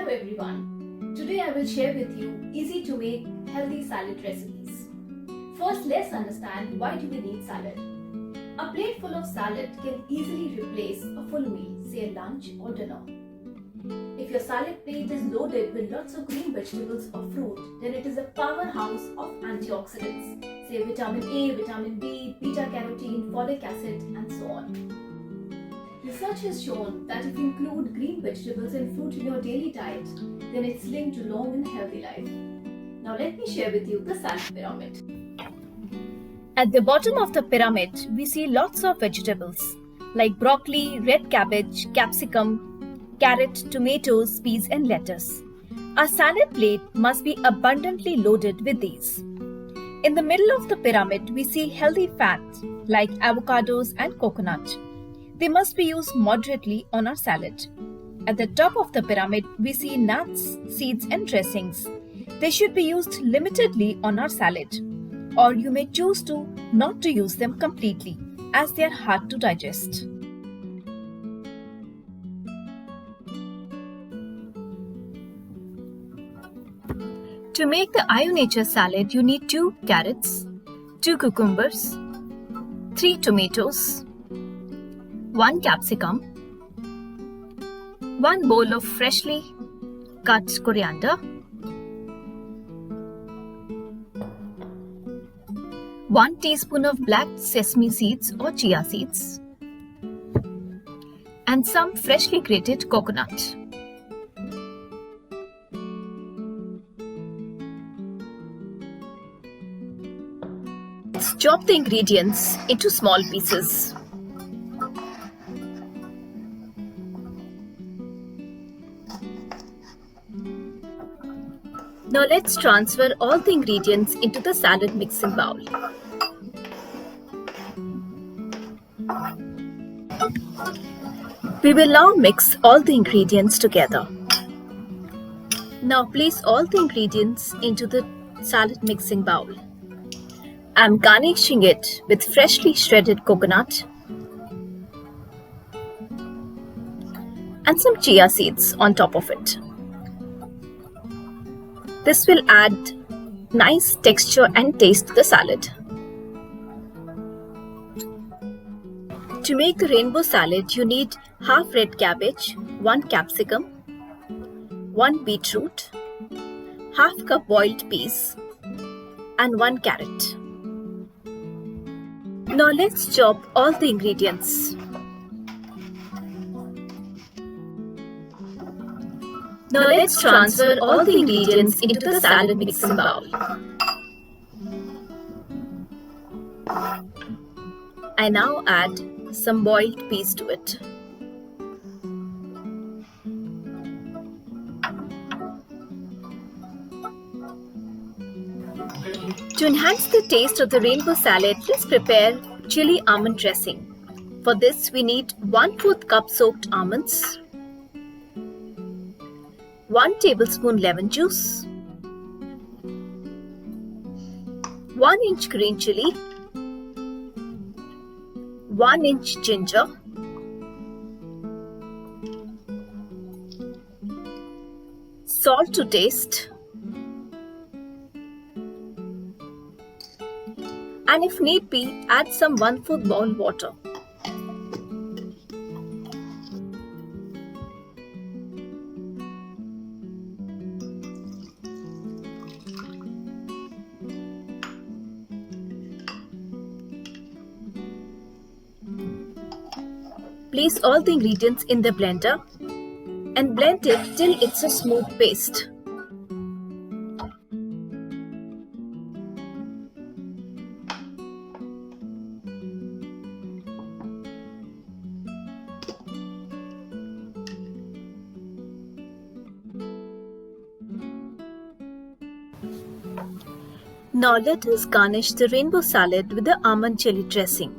Hello everyone. Today I will share with you easy to make healthy salad recipes. First, let's understand why do we need salad. A plate full of salad can easily replace a full meal, say a lunch or dinner. If your salad plate is loaded with lots of green vegetables or fruit, then it is a powerhouse of antioxidants, say vitamin A, vitamin B, beta-carotene, folic acid and so on. Research has shown that if you include green vegetables and fruit in your daily diet, then it's linked to long and healthy life. Now let me share with you the salad pyramid. At the bottom of the pyramid, we see lots of vegetables like broccoli, red cabbage, capsicum, carrot, tomatoes, peas and lettuce. Our salad plate must be abundantly loaded with these. In the middle of the pyramid, we see healthy fats like avocados and coconut. They must be used moderately on our salad. At the top of the pyramid, we see nuts, seeds and dressings. They should be used limitedly on our salad, or you may choose to not to use them completely as they are hard to digest. To make the Ionature salad, you need 2 carrots, 2 cucumbers, 3 tomatoes, 1 capsicum, 1 bowl of freshly cut coriander, 1 teaspoon of black sesame seeds or chia seeds, and some freshly grated coconut. Let's chop the ingredients into small pieces. Now let's transfer all the ingredients into the salad mixing bowl. We will now mix all the ingredients together. Now place all the ingredients into the salad mixing bowl. I am garnishing it with freshly shredded coconut and some chia seeds on top of it. This will add nice texture and taste to the salad. To make the rainbow salad, you need half red cabbage, 1 capsicum, 1 beetroot, half cup boiled peas, and 1 carrot. Now let's chop all the ingredients. Now let's transfer all the ingredients into the salad mixing bowl. I now add some boiled peas to it. To enhance the taste of the rainbow salad, let's prepare chili almond dressing. For this, we need 1/4 cup soaked almonds, 1 tablespoon lemon juice, 1 inch green chili, 1 inch ginger, salt to taste, and if need be, add some 1/4 bowl water. Place all the ingredients in the blender and blend it till it's a smooth paste. Now let us garnish the rainbow salad with the almond chili dressing.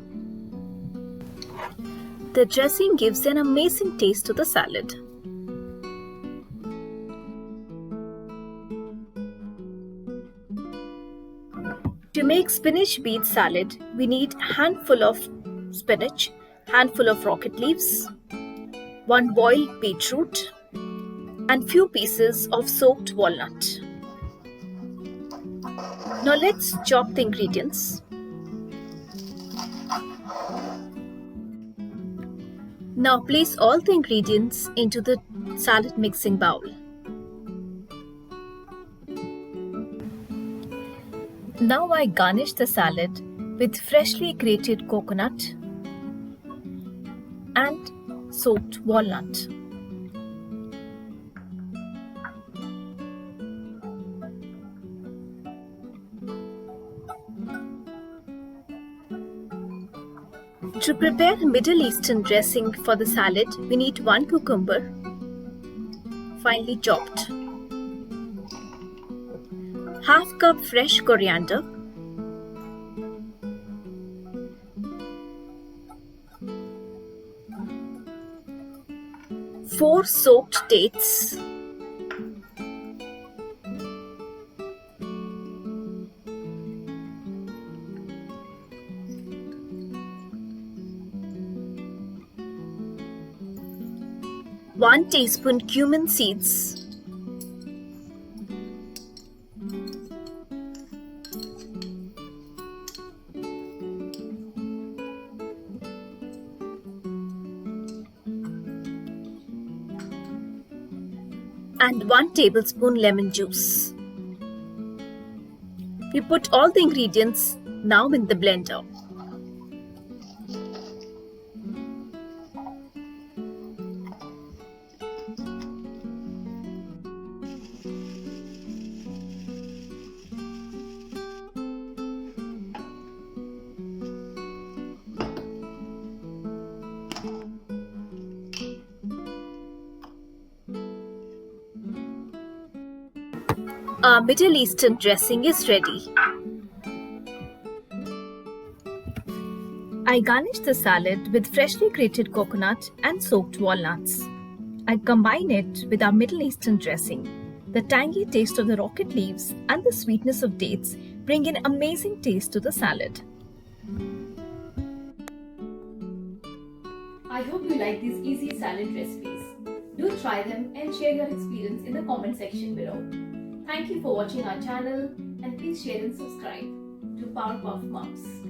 The dressing gives an amazing taste to the salad. To make spinach beet salad, we need handful of spinach, handful of rocket leaves, 1 boiled beetroot, and few pieces of soaked walnut. Now let's chop the ingredients. Now place all the ingredients into the salad mixing bowl. Now I garnish the salad with freshly grated coconut and soaked walnut. To prepare a Middle Eastern dressing for the salad, we need 1 cucumber, finely chopped, half cup fresh coriander, 4 soaked dates, 1 teaspoon cumin seeds, 1 tablespoon lemon juice. We put all the ingredients now in the blender. Our Middle Eastern dressing is ready. I garnish the salad with freshly grated coconut and soaked walnuts. I combine it with our Middle Eastern dressing. The tangy taste of the rocket leaves and the sweetness of dates bring an amazing taste to the salad. I hope you like these easy salad recipes. Do try them and share your experience in the comment section below. Thank you for watching our channel and please share and subscribe to Powerpuff Mums.